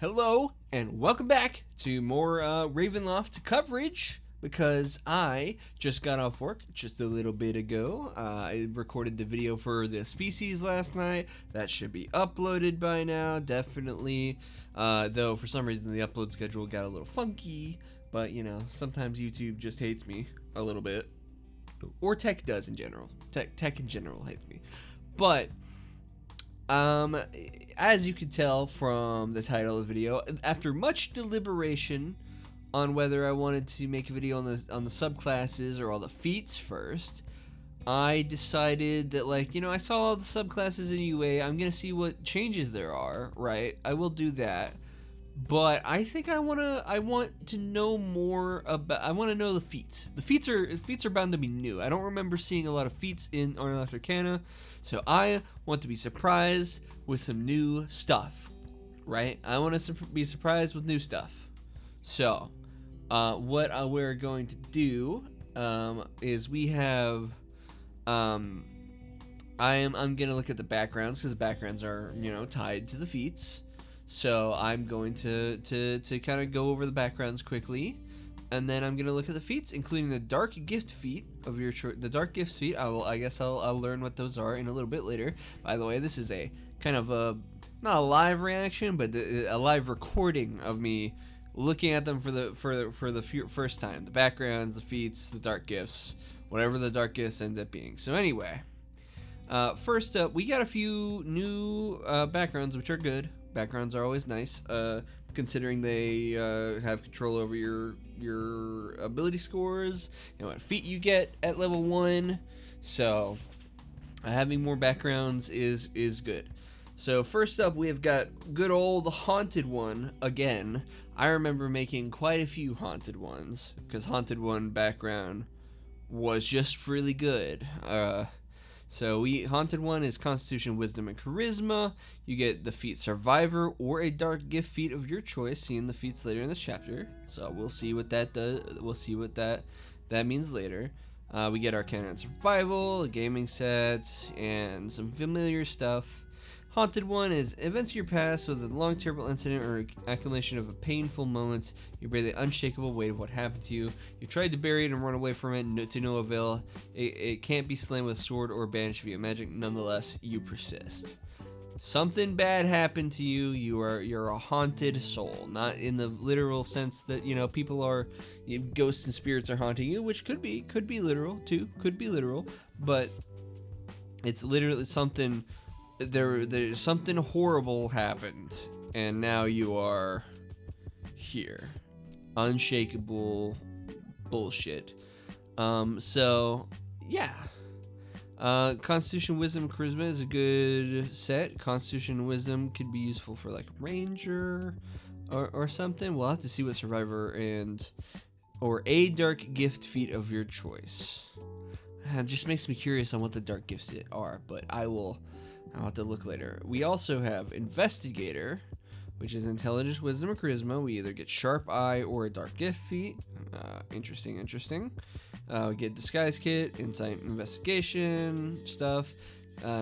Hello, and welcome back to more Ravenloft coverage because I just got off work just a little bit ago. I recorded the video for the species last night. That should be uploaded by now, definitely. Though for some reason the upload schedule got a little funky, but you know, sometimes YouTube just hates me a little bit. Or tech does in general. Tech in general hates me. But as you can tell from the title of the video, after much deliberation on whether I wanted to make a video on the subclasses or all the feats first, I decided that, like, you know, I saw all the subclasses in UA. I'm gonna see what changes there are, right? I will do that. But I think I want to know more about. I want to know the feats. The feats are bound to be new. I don't remember seeing a lot of feats in Ravenloft Arcana, so I want to be surprised with some new stuff. Right? I want to be surprised with new stuff. So, what we're going to do is we have. I'm gonna look at the backgrounds because the backgrounds are, you know, tied to the feats. So I'm going to kind of go over the backgrounds quickly, and then I'm gonna look at the feats, including the dark gift feat of your choice. The dark gift feat, I guess I'll learn what those are in a little bit later. By the way, this is a kind of not a live reaction, but a live recording of me looking at them for the first time. The backgrounds, the feats, the dark gifts, whatever the dark gifts end up being. So anyway, first up, we got a few new backgrounds, which are good. Backgrounds are always nice, considering they have control over your ability scores and what feat you get at level 1. So having more backgrounds is good. So first up, we have got good old Haunted One again. I remember making quite a few Haunted Ones because Haunted One background was just really good. So Haunted One is Constitution, Wisdom, and Charisma. You get the feat Survivor or a Dark Gift feat of your choice. Seeing the feats later in this chapter, so we'll see what that does. We'll see what that means later. We get Arcana and Survival, a gaming set, and some familiar stuff. Haunted One is events of your past with a long, terrible incident or accumulation of a painful moments. You bear the unshakable weight of what happened to you. You tried to bury it and run away from it to no avail. It can't be slain with a sword or banished via magic. Nonetheless, you persist. Something bad happened to you. You're a haunted soul, not in the literal sense that, you know, people are, you know, ghosts and spirits are haunting you, which could be literal too. Could be literal, but it's literally something. There's something horrible happened, and now you are here. Unshakable bullshit. So yeah. Constitution, Wisdom, Charisma is a good set. Constitution and Wisdom could be useful for like Ranger or something. We'll have to see what Survivor or a Dark Gift feat of your choice. It just makes me curious on what the Dark Gifts are, but I'll have to look later. We also have Investigator, which is Intelligence, Wisdom, or Charisma. We either get Sharp Eye or a Dark Gift feat. Interesting. We get Disguise Kit, Insight, Investigation stuff.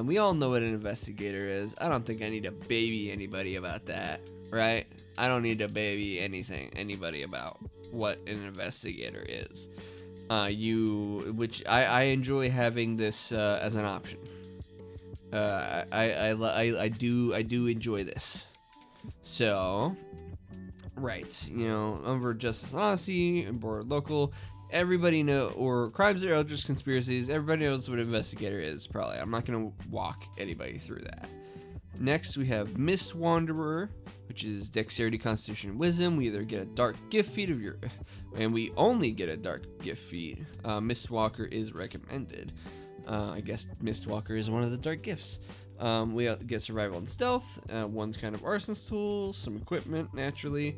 We all know what an Investigator is. I don't think I need to baby anybody about that, right? I don't need to baby anybody about what an Investigator is. Which I enjoy having this as an option. I do enjoy this. So, right, you know, Umber, Justice, and Honesty, and Board Local, everybody know, or Crimes or Eldritch Conspiracies, everybody knows what Investigator is, probably. I'm not going to walk anybody through that. Next, we have Mist Wanderer, which is Dexterity, Constitution, and Wisdom. We either get a Dark Gift feat and we only get a Dark Gift feat. Mistwalker is recommended. I guess Mistwalker is one of the dark gifts. We get Survival and Stealth, one kind of arsonist tools, some equipment, naturally.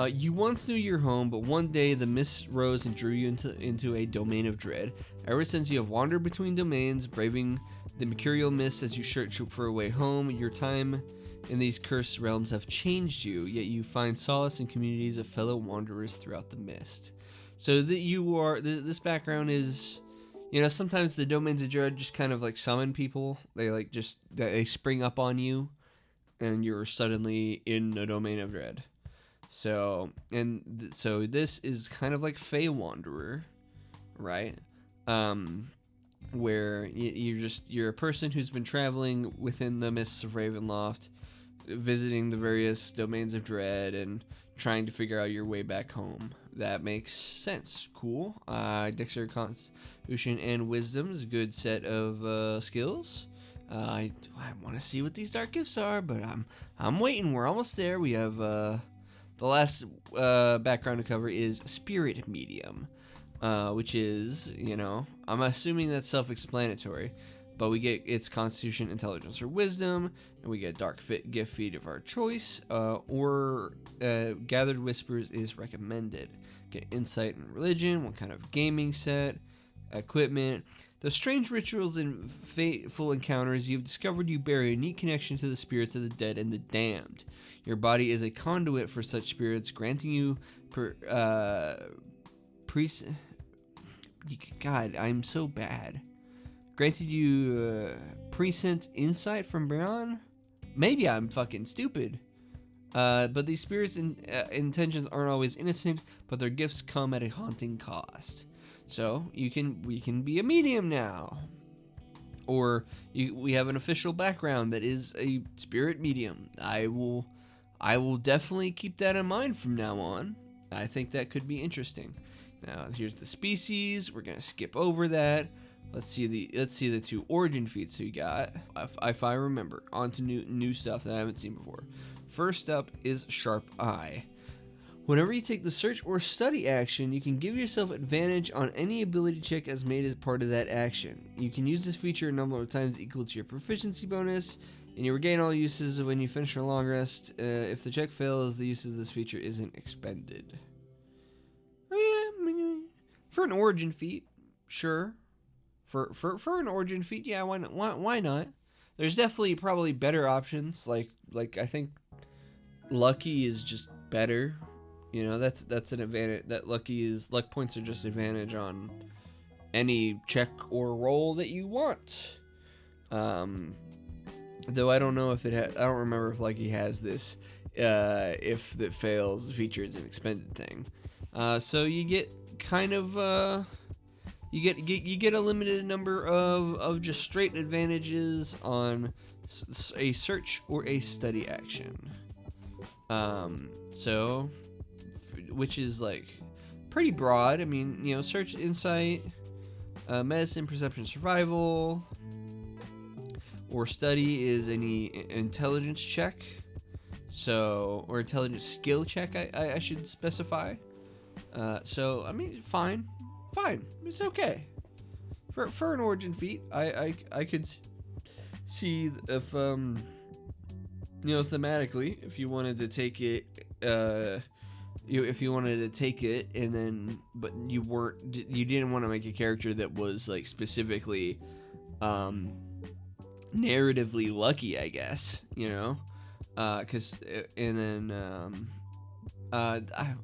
You once knew your home, but one day the mist rose and drew you into a domain of dread. Ever since you have wandered between domains, braving the mercurial mists as you search for a way home, your time in these cursed realms have changed you, yet you find solace in communities of fellow wanderers throughout the mist. So that this background is, you know, sometimes the domains of dread just kind of like summon people. They spring up on you and you're suddenly in a domain of dread. So so this is kind of like Fey Wanderer, right? Where you're a person who's been traveling within the mists of Ravenloft, visiting the various domains of dread and trying to figure out your way back home. That makes sense. Cool. Dexterity, Constitution, and Wisdom is a good set of skills. I want to see what these dark gifts are, but I'm waiting. We're almost there. We have the last background to cover is Spirit Medium, which is, I'm assuming that's self-explanatory, but we get its Constitution, Intelligence, or Wisdom, and we get Dark Gift Feat of our choice, or Gathered Whispers is recommended. Get Insight and Religion, one kind of gaming set, equipment. The strange rituals and fateful encounters you've discovered you bear a unique connection to the spirits of the dead and the damned. Your body is a conduit for such spirits, granting you God, I'm so bad. Granted you prescient insight from beyond? Maybe I'm fucking stupid. But these spirits' intentions aren't always innocent, but their gifts come at a haunting cost. So we can be a medium now, or we have an official background that is a spirit medium. I will definitely keep that in mind from now on. I think that could be interesting. Now here's the species. We're gonna skip over that. Let's see the 2 origin feats we got. If I remember, on to new stuff that I haven't seen before. First up is Sharp Eye. Whenever you take the search or study action, you can give yourself advantage on any ability check as made as part of that action. You can use this feature a number of times equal to your proficiency bonus, and you regain all uses when you finish a long rest. If the check fails, the use of this feature isn't expended. For an origin feat, sure. For an origin feat, yeah, why not? There's definitely probably better options. Like I think Lucky is just better. That's an advantage. That luck points are just advantage on any check or roll that you want. Though I don't know if I don't remember if Lucky has this. If that fails, the feature is an expended thing. So you get kind of you get a limited number of just straight advantages on a search or a study action. So, which is like pretty broad. I mean, search, insight, medicine, perception, survival, or study is any intelligence check. So, or intelligence skill check, I should specify. So I mean, fine, it's okay. For an origin feat, I could see if thematically, if you wanted to take it, if you wanted to take it, and then but you didn't want to make a character that was like specifically narratively lucky, I guess, because and then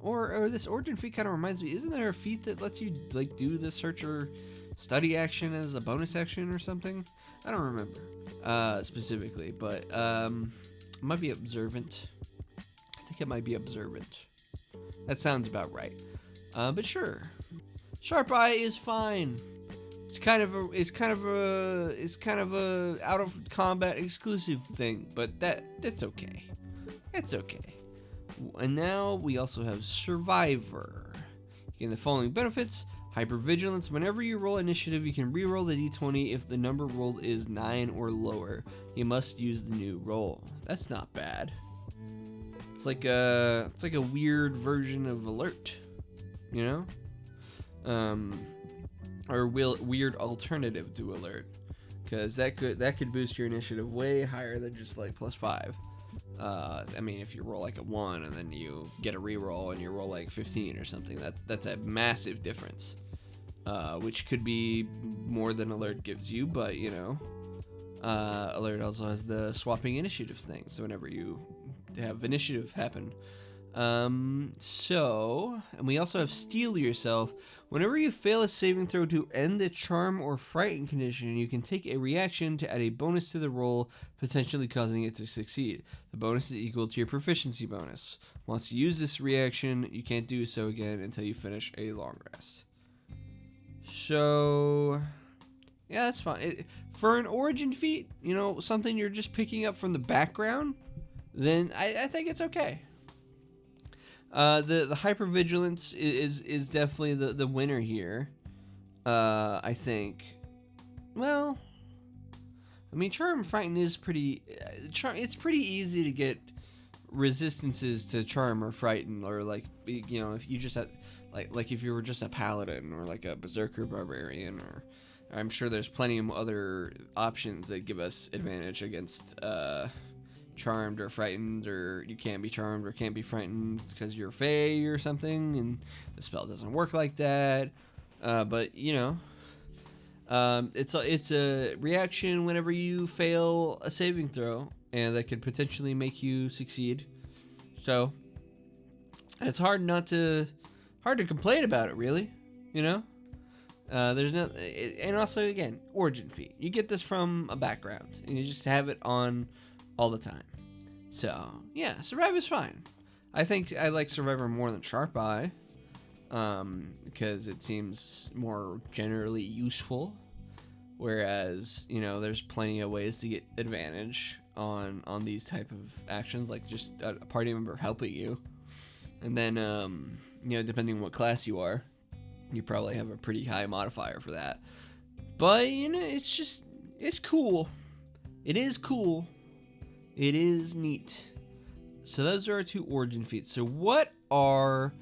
or this origin feat kind of reminds me, isn't there a feat that lets you like do the search or study action as a bonus action or something? I don't remember specifically, but it might be observant. I think it might be observant. That sounds about right. But sure, Sharp Eye is fine. It's kind of a out of combat exclusive thing, but that's okay. It's okay. And now we also have Survivor. You get the following benefits: hypervigilance. Whenever you roll initiative, you can re-roll the d20 if the number rolled is 9 or lower. You must use the new roll. That's not bad. It's like a weird version of Alert, or weird alternative to Alert, because that could boost your initiative way higher than just like +5. I mean, if you roll like a 1 and then you get a re-roll and you roll like 15 or something, that's a massive difference, which could be more than Alert gives you, but Alert also has the swapping initiatives thing, so whenever you have initiative happen, And we also have Steel Yourself. Whenever you fail a saving throw to end a charm or frighten condition, you can take a reaction to add a bonus to the roll, potentially causing it to succeed. The bonus is equal to your proficiency bonus. Once you use this reaction, you can't do so again until you finish a long rest. So, yeah, that's fine. For an origin feat, something you're just picking up from the background, then I think it's okay. The hypervigilance is definitely the winner here. I think. Well, I mean, charm and frighten is pretty. It's pretty easy to get resistances to charm or frighten, or if you just had like if you were just a paladin or like a berserker barbarian, or I'm sure there's plenty of other options that give us advantage against charmed or frightened, or you can't be charmed or can't be frightened because you're fey or something, and the spell doesn't work like that. But it's a reaction whenever you fail a saving throw, and that could potentially make you succeed. So it's hard to complain about it, really. There's no, and also again, origin feat. You get this from a background, and you just have it on all the time. So yeah, Survive is fine. I think I like Survivor more than Sharp Eye, because it seems more generally useful. Whereas there's plenty of ways to get advantage on these type of actions, like just a party member helping you, and then depending on what class you are, you probably have a pretty high modifier for that. But it's cool. It is cool. It is neat. So those are our two origin feats. So what are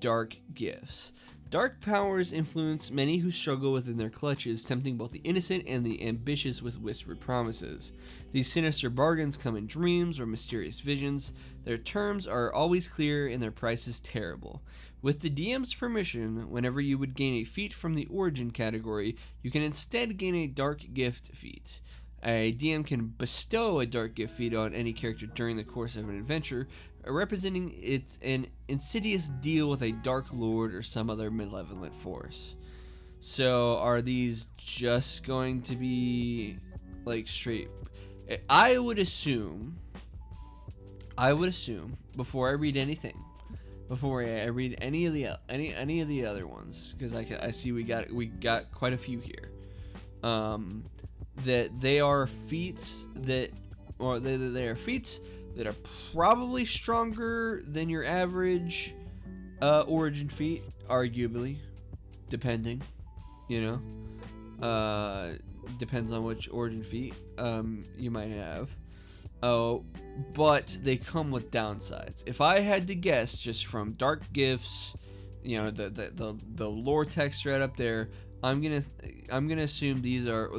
dark gifts? Dark powers influence many who struggle within their clutches, tempting both the innocent and the ambitious with whispered promises. These sinister bargains come in dreams or mysterious visions. Their terms are always clear and their prices terrible. With the DM's permission, whenever you would gain a feat from the origin category, you can instead gain a dark gift feat. A DM can bestow a dark gift feat on any character during the course of an adventure, representing it's an insidious deal with a dark lord or some other malevolent force. So are these just going to be like straight? I would assume before I read anything, before I read any of the other ones, because I see we got quite a few here. That they are feats they are feats that are probably stronger than your average origin feat, arguably, depending, depends on which origin feat you might have. But they come with downsides. If I had to guess, just from dark gifts, the lore text right up there, I'm gonna assume these are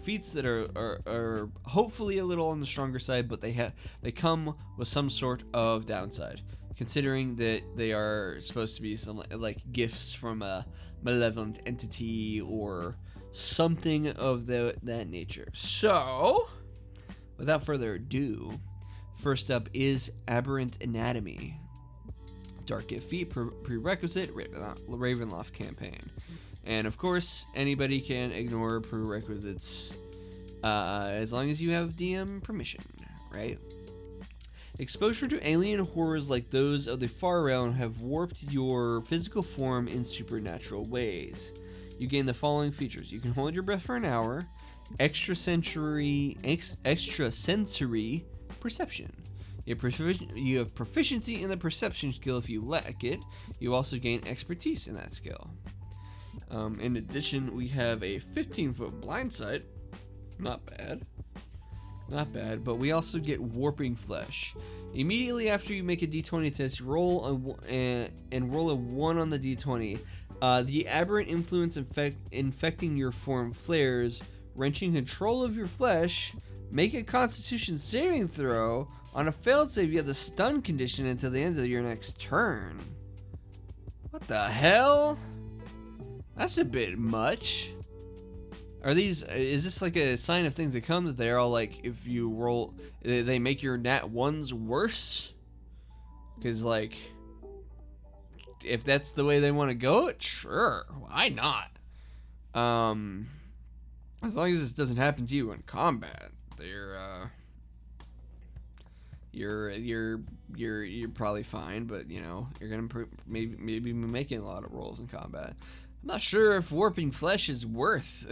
feats that are hopefully a little on the stronger side, but they come with some sort of downside, considering that they are supposed to be some like gifts from a malevolent entity or something of that nature. So, without further ado, first up is Aberrant Anatomy. Dark gift feat prerequisite Ravenloft campaign. And of course, anybody can ignore prerequisites as long as you have DM permission, right? Exposure to alien horrors like those of the Far Realm have warped your physical form in supernatural ways. You gain the following features. You can hold your breath for an hour, extrasensory perception. You have proficiency in the perception skill if you lack it. You also gain expertise in that skill. In addition, we have a 15-foot blind sight. Not bad, but we also get warping flesh. Immediately after you make a d20 test, roll a 1 on the d20. The aberrant influence infecting your form flares, wrenching control of your flesh. Make a Constitution saving throw. On a failed save, you have the stun condition until the end of your next turn. What the hell? That's a bit much. Is this like a sign of things to come, that they're all like, if you roll, they make your nat ones worse? Because, like, if that's the way they want to go, sure, why not? As long as this doesn't happen to you in combat, you're probably fine. But you know, you're gonna maybe be making a lot of rolls in combat. I'm not sure if warping flesh is worth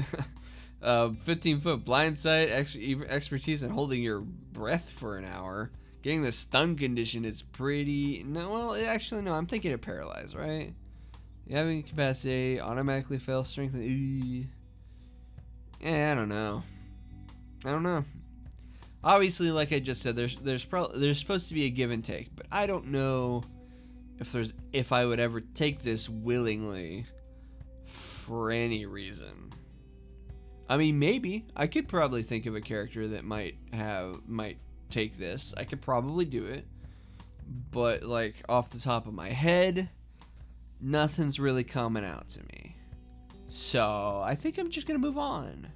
15-foot blind sight, expertise, and holding your breath for an hour. Getting the stun condition is pretty. No, well, actually, no. I'm thinking of paralyzed, right? You having capacity, automatically fail strength. Yeah, I don't know. Obviously, like I just said, there's supposed to be a give and take, but I don't know if I would ever take this willingly for any reason. I mean, maybe I could probably think of a character that might take this. I could probably do it, but like off the top of my head, nothing's really coming out to me. So I think I'm just gonna move on.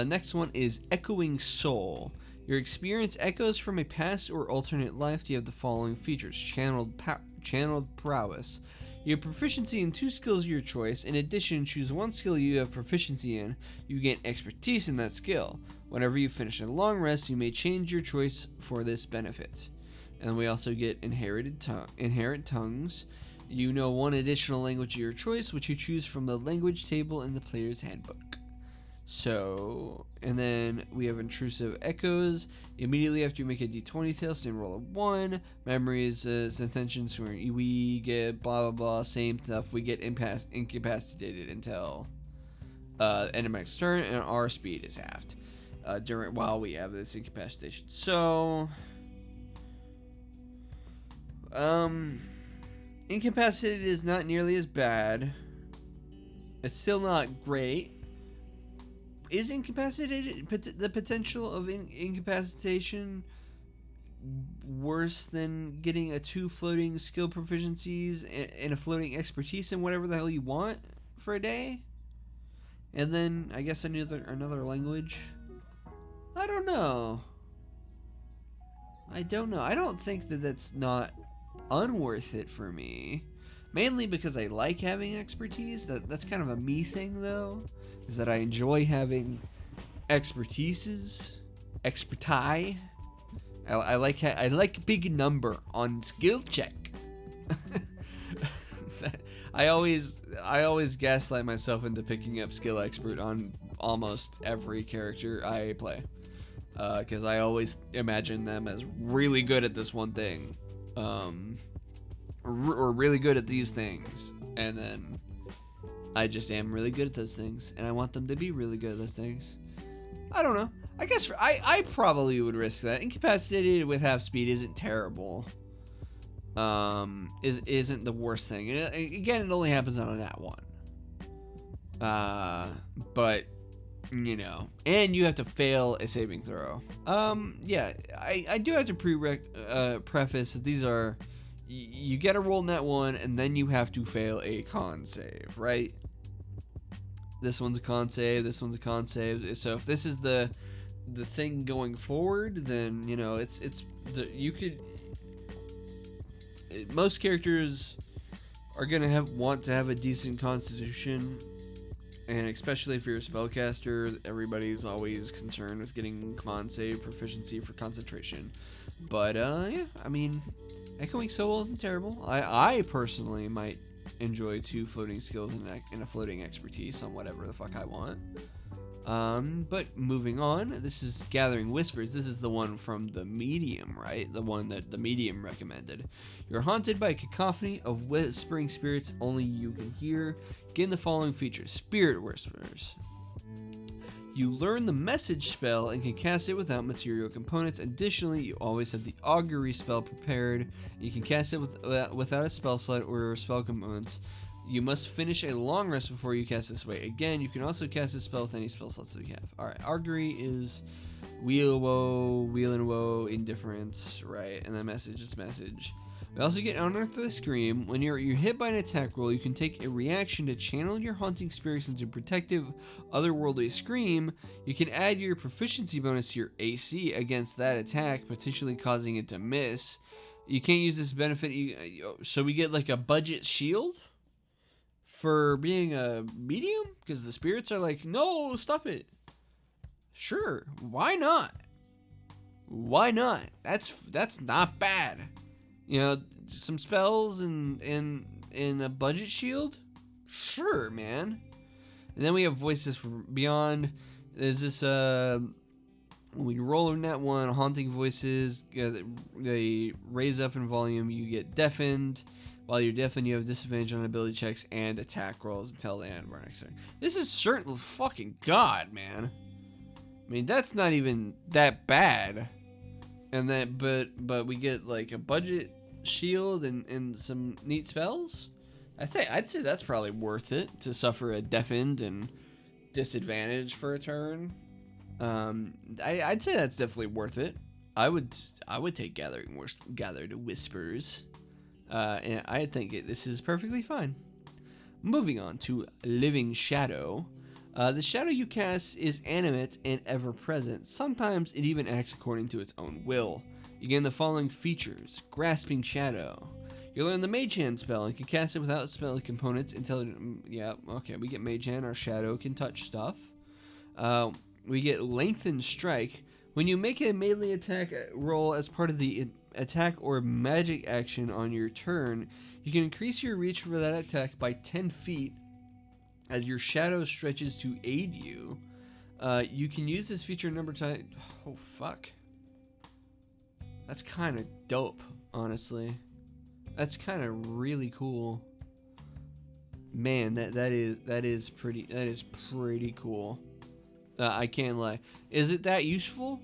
Next one is Echoing Soul. Your experience echoes from a past or alternate life. You have the following features: channeled prowess. You have proficiency in 2 skills of your choice. In addition, choose 1 skill you have proficiency in. You gain expertise in that skill. Whenever you finish a long rest, you may change your choice for this benefit. And we also get inherent tongues. You know 1 additional language of your choice, which you choose from the language table in the player's handbook. So, and then we have intrusive echoes. Immediately after you make a d20 tailspin, roll a 1. Memories, intentions, where we get blah blah blah, same stuff. We get incapacitated until end of next turn, and our speed is halved while we have this incapacitation. So, incapacitated is not nearly as bad. It's still not great. Is incapacitated the potential of incapacitation worse than getting a 2 floating skill proficiencies and a floating expertise and whatever the hell you want for a day? And then I guess another language. I don't know. I don't think that's not unworth it for me. Mainly because I like having expertise. That's kind of a me thing, though. Is that I enjoy having expertise. I like big number on skill check. I always gaslight myself into picking up skill expert on almost every character I play. Because I always imagine them as really good at this one thing. Or really good at these things, and then I just am really good at those things, and I want them to be really good at those things. I don't know. I guess I probably would risk that. Incapacitated with half speed isn't terrible. Isn't the worst thing. And again, it only happens on a nat 1. But you know, and you have to fail a saving throw. Yeah, I do have to preface that these are. You get a roll nat 1, and then you have to fail a con save, right? This one's a con save, this one's a con save. So if this is the thing going forward, then you know most characters are gonna want to have a decent constitution, and especially if you're a spellcaster, everybody's always concerned with getting con save proficiency for concentration. But yeah, I mean. Echoing Soul isn't terrible. I personally might enjoy 2 floating skills and a floating expertise on whatever the fuck I want. But moving on, this is Gathering Whispers. This is the one from the medium, right? The one that the medium recommended. You're haunted by a cacophony of whispering spirits only you can hear. Gain the following features: Spirit Whispers. You learn the message spell and can cast it without material components. Additionally, you always have the augury spell prepared. You can cast it without a spell slot or spell components. You must finish a long rest before you cast this way. Again, you can also cast this spell with any spell slots that you have. Alright, augury is wheel and woe, indifference, right? And then message is message. We also get Unearthly Scream. When you're hit by an attack roll, you can take a reaction to channel your haunting spirits into protective otherworldly scream. You can add your proficiency bonus to your AC against that attack, potentially causing it to miss. You can't use this benefit. So we get like a budget shield for being a medium? Because the spirits are like, no, stop it. Sure, why not? Why not? That's not bad. You know, some spells and a budget shield? Sure, man. And then we have voices from beyond. There's this when you roll in that one, haunting voices, they raise up in volume. You get deafened. While you're deafened, you have disadvantage on ability checks and attack rolls until the end of our next turn. This is certainly fucking god, man. I mean, that's not even that bad. And then, but we get like a budget shield and some neat spells. I'd say that's probably worth it to suffer a deafened and disadvantage for a turn. I'd say that's definitely worth it. I would take Gathered Whispers. And I think this is perfectly fine. Moving on to Living Shadow. The shadow you cast is animate and ever-present. Sometimes it even acts according to its own will. You gain the following features. Grasping Shadow. You learn the Mage Hand spell and can cast it without spell components until... Yeah, okay, we get Mage Hand. Our shadow can touch stuff. We get Lengthened Strike. When you make a melee attack roll as part of the attack or magic action on your turn, you can increase your reach for that attack by 10 feet as your shadow stretches to aid you. You can use this feature a number of times. Oh, fuck. That's kind of dope, honestly. That's kind of really cool. Man, that is pretty cool. I can't lie. Is it that useful?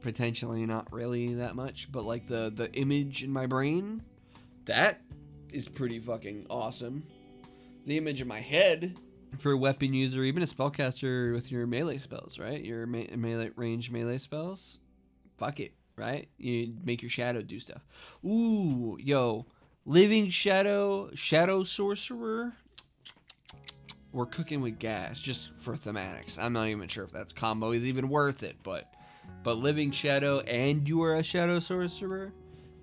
Potentially not really that much, but like the image in my brain, that is pretty fucking awesome. The image in my head for a weapon user, even a spellcaster with your melee spells, right? Your melee range melee spells. Fuck it, right? You make your shadow do stuff. Ooh, yo, Living Shadow, Shadow Sorcerer. We're cooking with gas just for thematics. I'm not even sure if that combo is even worth it, but Living Shadow and you are a Shadow Sorcerer,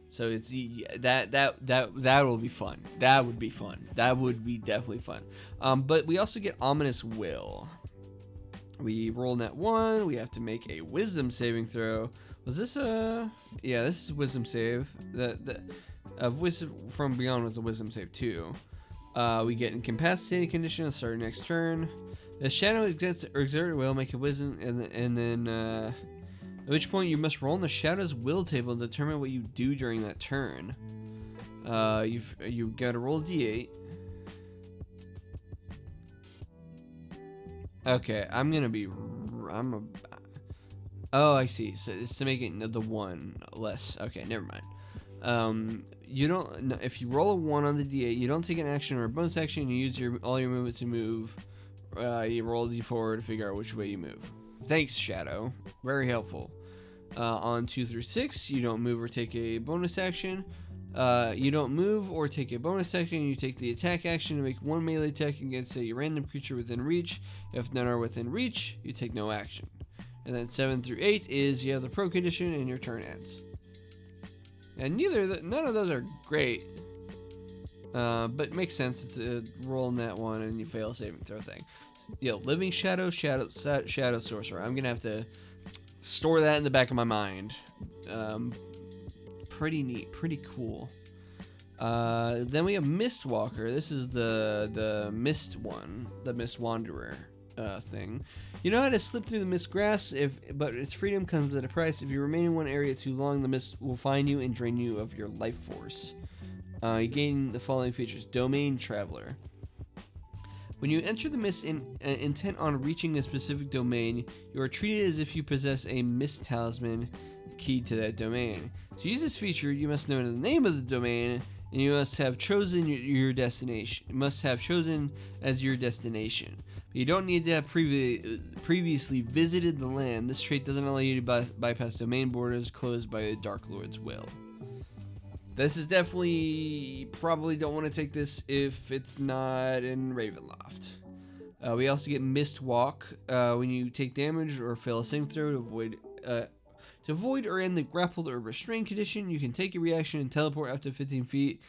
so it's that will be fun. That would be fun. That would be definitely fun. But we also get Ominous Will. We roll net 1. We have to make a Wisdom saving throw. Was this a... Yeah, this is Wisdom save. The Voice from Beyond was a Wisdom save too. We get incapacitated condition on start next turn. The shadow exert will make a wisdom, and then at which point you must roll on the shadow's will table and determine what you do during that turn. You've got to roll a d8. Okay, oh, I see. So it's to make it the one less. Okay, never mind. You don't. No, if you roll a 1 on the d8, you don't take an action or a bonus action. You use all your movement to move. You roll a d4 to figure out which way you move. Thanks, Shadow. Very helpful. On 2 through 6, you don't move or take a bonus action. You don't move or take a bonus action. You take the attack action to make one melee attack against a random creature within reach. If none are within reach, you take no action. And then 7 through 8 is you have the pro condition and your turn ends. And none of those are great, but makes sense. It's a roll in that one, and you fail a saving throw thing. Living Shadow, Shadow Sorcerer. I'm gonna have to store that in the back of my mind. Pretty neat, pretty cool. Then we have Mistwalker. This is the Mist one, the Mist Wanderer thing. You know how to slip through the mist grass, but its freedom comes at a price. If you remain in one area too long, the mist will find you and drain you of your life force. You gain the following features. Domain Traveler. When you enter the mist intent on reaching a specific domain, you are treated as if you possess a mist talisman key to that domain. To use this feature, you must know the name of the domain, and you must have chosen your destination. You must have chosen as your destination. You don't need to have previously visited the land. This trait doesn't allow you to bypass domain borders closed by the Dark Lord's will. This is definitely... Probably don't want to take this if it's not in Ravenloft. We also get Mist Walk. When you take damage or fail a saving throw to To avoid or end the grappled or restrained condition, you can take a reaction and teleport up to 15 feet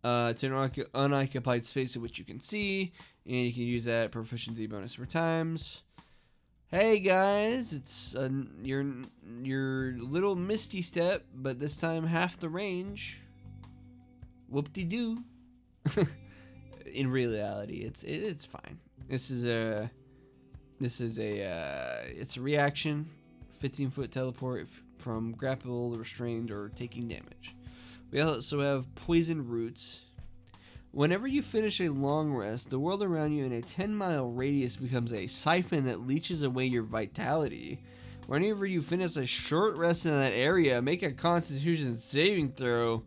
to an unoccupied space in which you can see, and you can use that proficiency bonus 4 times. Hey guys, it's your little Misty Step, but this time half the range. Whoop-de-doo. In reality, it's fine. It's a reaction, 15-foot teleport from grapple, restrained, or taking damage. We also have poison roots. Whenever you finish a long rest, the world around you in a 10-mile radius becomes a siphon that leeches away your vitality. Whenever you finish a short rest in that area, make a Constitution saving throw.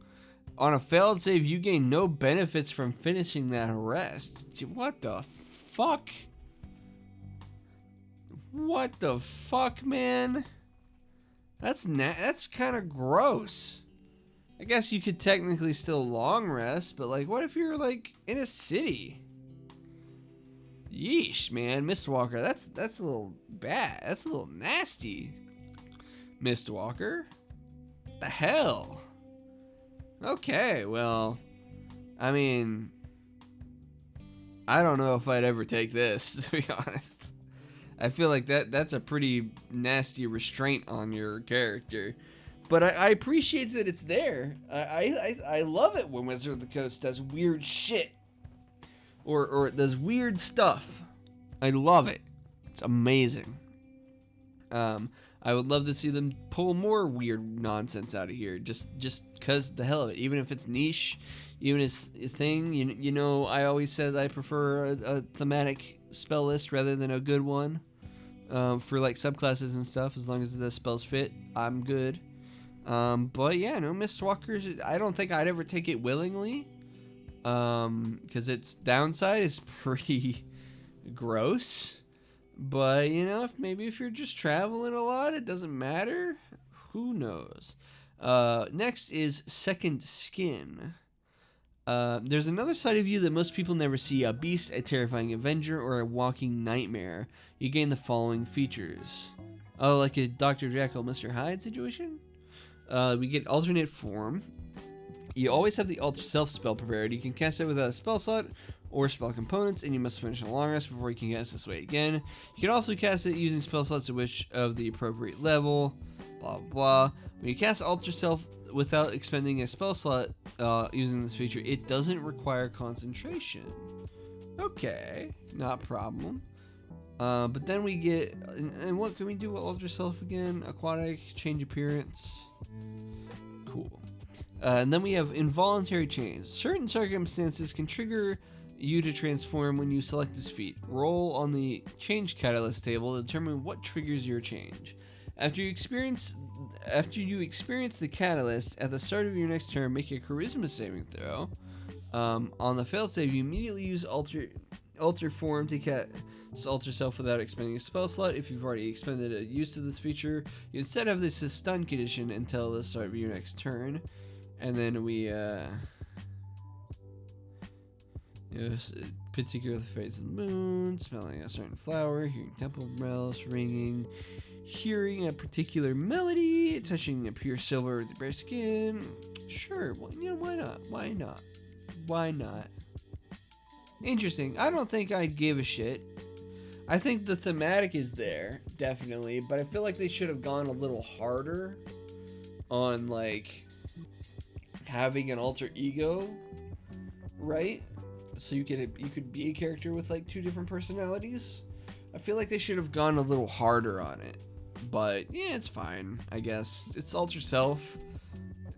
On a failed save, you gain no benefits from finishing that rest. What the fuck? What the fuck, man? That's kind of gross. I guess you could technically still long rest, but like, what if you're like in a city? Yeesh, man, Mistwalker. That's a little bad. That's a little nasty. Mistwalker? What the hell? Okay, well, I mean, I don't know if I'd ever take this, to be honest. I feel like that's a pretty nasty restraint on your character. But I appreciate that it's there. I love it when Wizard of the Coast does weird shit. Or does weird stuff. I love it. It's amazing. I would love to see them pull more weird nonsense out of here. Just cause the hell of it. Even if it's niche, even if it's a thing. You know, I always said I prefer a thematic spell list rather than a good one. For like subclasses and stuff. As long as the spells fit, I'm good. But yeah, no, Mistwalkers, I don't think I'd ever take it willingly. Cause its downside is pretty gross. But, you know, if you're just traveling a lot, it doesn't matter. Who knows? Next is Second Skin. There's another side of you that most people never see. A beast, a terrifying avenger, or a walking nightmare. You gain the following features. Oh, like a Dr. Jekyll, Mr. Hyde situation? We get alternate form. You always have the Alter Self spell prepared. You can cast it without a spell slot or spell components, and you must finish a long rest before you can cast this way again. You can also cast it using spell slots of which of the appropriate level, blah blah. When you cast Alter Self without expending a spell slot using this feature, it doesn't require concentration. Okay, not a problem. But then we get, and what can we do with Alter Self again? Aquatic, change appearance. Cool. And then we have involuntary change. Certain circumstances can trigger you to transform when you select this feat. Roll on the change catalyst table to determine what triggers your change. After you experience the catalyst at the start of your next turn, make a charisma saving throw. On the failed save, you immediately use alter form to cast Alter Self without expending a spell slot. If you've already expended a use of this feature, you instead have this as stun condition until the start of your next turn. And then we particular phase of the moon, smelling a certain flower, hearing temple bells ringing, hearing a particular melody, touching a pure silver with your bare skin. Sure, well, you know, why not? Why not? Why not? Interesting. I don't think I'd give a shit. I think the thematic is there, definitely, but I feel like they should have gone a little harder on, like, having an alter ego, right? So you could be a character with like 2 different personalities. I feel like they should have gone a little harder on it, but yeah, it's fine. I guess it's Alter Self.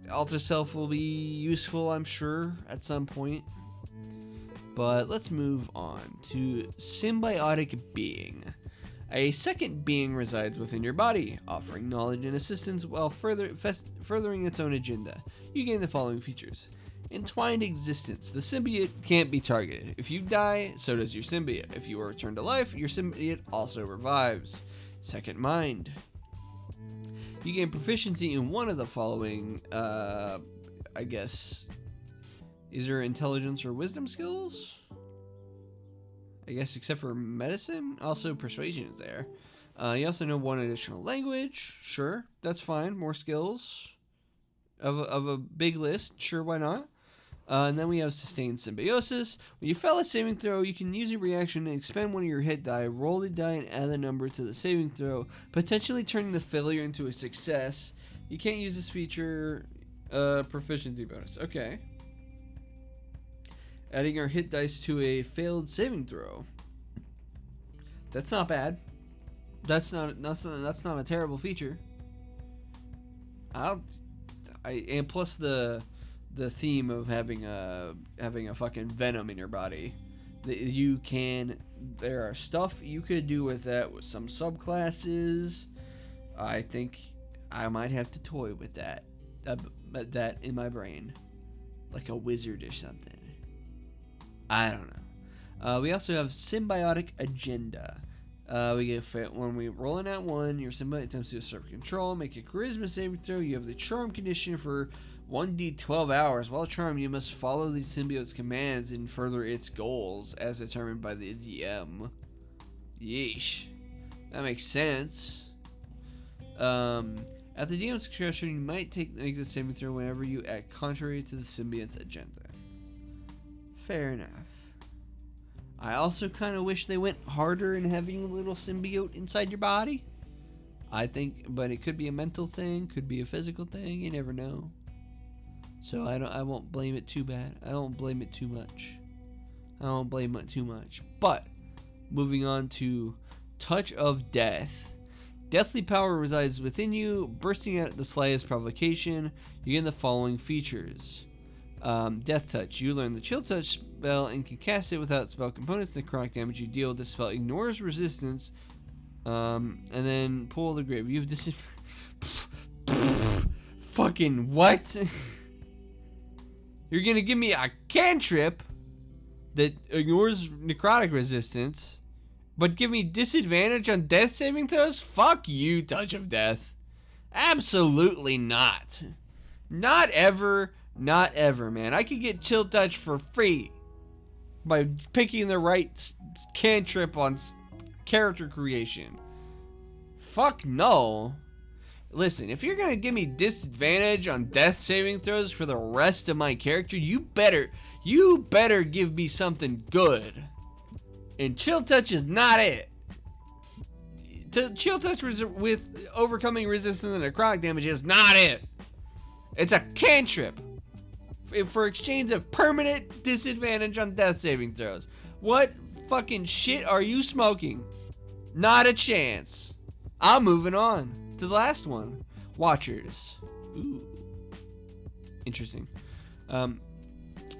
Alter Self will be useful, I'm sure, at some point. But let's move on to Symbiotic Being. A second being resides within your body, offering knowledge and assistance while furthering its own agenda. You gain the following features. Entwined existence. The symbiote can't be targeted. If you die, so does your symbiote. If you are returned to life, your symbiote also revives. Second mind. You gain proficiency in one of the following, I guess, is there intelligence or wisdom skills? I guess except for medicine. Also persuasion is there. You also know one additional language. Sure, that's fine. More skills of a big list. Sure, why not? And then we have Sustained Symbiosis. When you fail a saving throw, you can use a reaction to expend one of your hit die, roll the die, and add the number to the saving throw, potentially turning the failure into a success. You can't use this feature proficiency bonus. Okay. Adding our hit dice to a failed saving throw. That's not bad. That's not a terrible feature. And plus the theme of having a fucking venom in your body. There are stuff you could do with that with some subclasses. I think I might have to toy with that in my brain, like a wizard or something. I don't know. We also have Symbiotic Agenda. We get when we roll in at 1, your symbiote attempts to assert control, make a charisma saving throw. You have the charm condition for 1d12 hours. While charmed, you must follow the symbiote's commands and further its goals as determined by the DM. Yeesh. That makes sense. At the DM's discretion, you might make the saving throw whenever you act contrary to the symbiote's agenda. Fair enough. I also kind of wish they went harder in having a little symbiote inside your body. I think, but it could be a mental thing, could be a physical thing. You never know. So I won't blame it too bad. I won't blame it too much. But moving on to Touch of Death. Deathly power resides within you, bursting out at the slightest provocation. You gain the following features. Death Touch. You learn the Chill Touch spell and can cast it without spell components. The chronic damage you deal with this spell ignores resistance. And then Pull the Grave. You've fucking what? You're gonna give me a cantrip that ignores necrotic resistance, but give me disadvantage on death saving throws? Fuck you, Touch of Death. Absolutely not. Not ever. Not ever, man. I could get Chill Touch for free by picking the right cantrip on character creation. Fuck no. Listen, if you're gonna give me disadvantage on death saving throws for the rest of my character, you better give me something good. And Chill Touch is not it. Chill Touch with overcoming resistance and necrotic damage is not it. It's a cantrip for exchange of permanent disadvantage on death saving throws. What fucking shit are you smoking? Not a chance. I'm moving on to the last one. Watchers. Ooh. Interesting.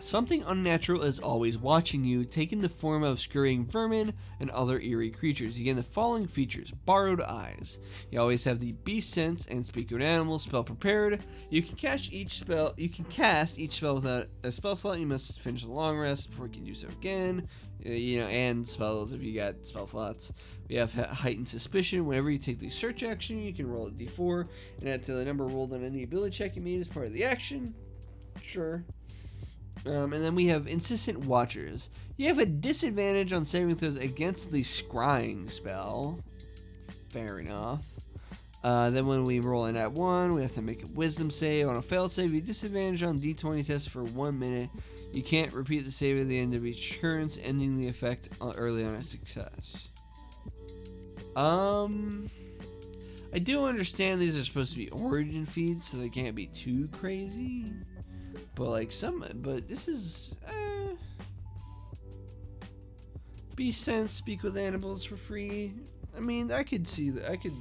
Something unnatural is always watching you, taking the form of scurrying vermin and other eerie creatures. You gain the following features. Borrowed Eyes. You always have the Beast Sense and Speak with Animals spell prepared. You can cast each spell without a spell slot. You must finish the long rest before you can do so again. And spells if you got spell slots. We have Heightened Suspicion. Whenever you take the search action, you can roll a d4 and add to the number rolled on any ability check you made as part of the action. Sure. And then we have Insistent Watchers. You have a disadvantage on saving throws against the scrying spell. Fair enough. Then when we roll in at 1, we have to make a wisdom save. On a failed save, you disadvantage on d20 tests for 1 minute. You can't repeat the save at the end of each occurrence, ending the effect early on a success. I do understand these are supposed to be origin feeds, so they can't be too crazy. But this is Be Sense, Speak with Animals for free. I mean, I could see that. I could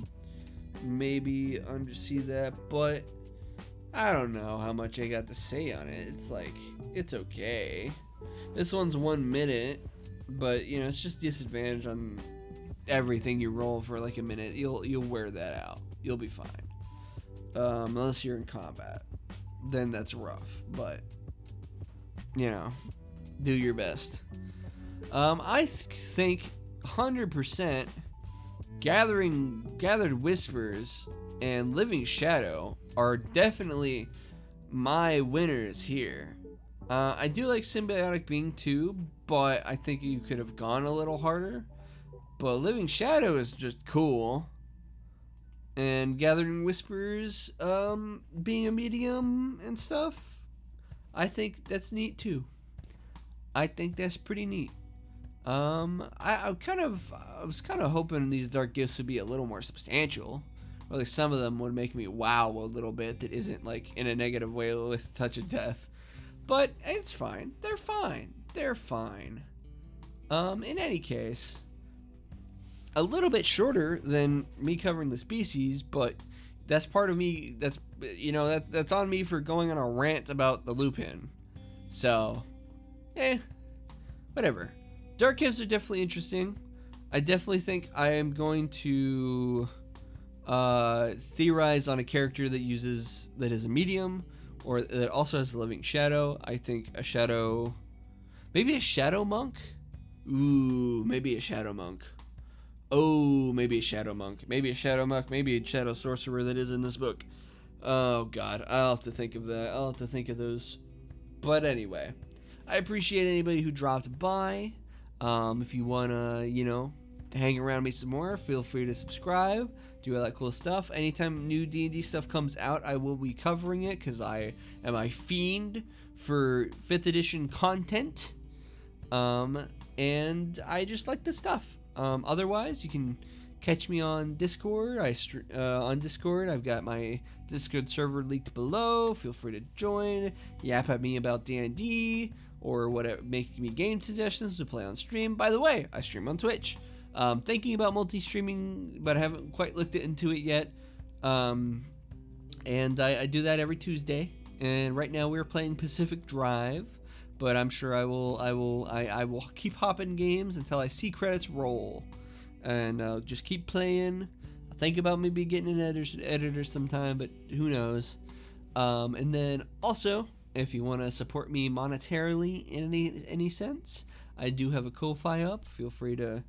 maybe see that, but I don't know how much I got to say on it. It's like, it's okay. This one's 1 minute, but it's just disadvantage on everything you roll for like a minute. You'll wear that out. You'll be fine. Unless you're in combat. Then that's rough, but do your best. I think 100% Gathered Whispers and Living Shadow are definitely my winners here. I do like Symbiotic Being too, but I think you could have gone a little harder. But Living Shadow is just cool. And Gathering Whispers, being a medium and stuff, I think that's neat too. I think that's pretty neat. I was kind of hoping these dark gifts would be a little more substantial. Or at least some of them would make me wow a little bit. That isn't like in a negative way with Touch of Death, but it's fine. They're fine. They're fine. In any case, a little bit shorter than me covering the species, but that's part of me. That's on me for going on a rant about the Lupin. So, whatever. Dark gifts are definitely interesting. I definitely think I am going to theorize on a character that is a medium, or that also has a living shadow. I think maybe a shadow monk. Ooh, maybe a shadow monk. Oh, maybe a shadow monk. Maybe a shadow monk. Maybe a shadow sorcerer that is in this book. Oh God, I'll have to think of that. I'll have to think of those. But anyway, I appreciate anybody who dropped by. If you wanna, hang around me some more, feel free to subscribe. Do all that cool stuff. Anytime new D&D stuff comes out, I will be covering it because I am a fiend for 5th edition content. And I just like this stuff. Otherwise, you can catch me on Discord. On Discord, I've got my Discord server linked below. Feel free to join. Yap at me about D&D or whatever. Make me game suggestions to play on stream. By the way, I stream on Twitch. Thinking about multi-streaming, but I haven't quite looked into it yet. And I do that every Tuesday. And right now we're playing Pacific Drive, but I'm sure I will keep hopping games until I see credits roll, and just keep playing. I think about maybe getting an editor sometime, but who knows. And then also, if you want to support me monetarily in any sense, I do have a Ko-Fi up. Feel free to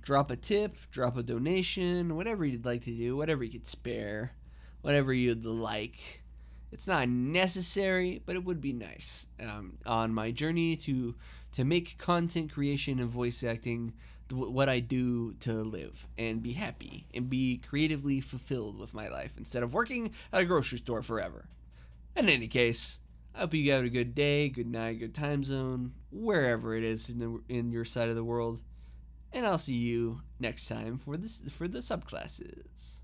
drop a tip, drop a donation, whatever you'd like to do, whatever you could spare, whatever you'd like. It's not necessary, but it would be nice on my journey to make content creation and voice acting what I do to live and be happy and be creatively fulfilled with my life instead of working at a grocery store forever. In any case, I hope you have a good day, good night, good time zone, wherever it is in your side of the world. And I'll see you next time for the subclasses.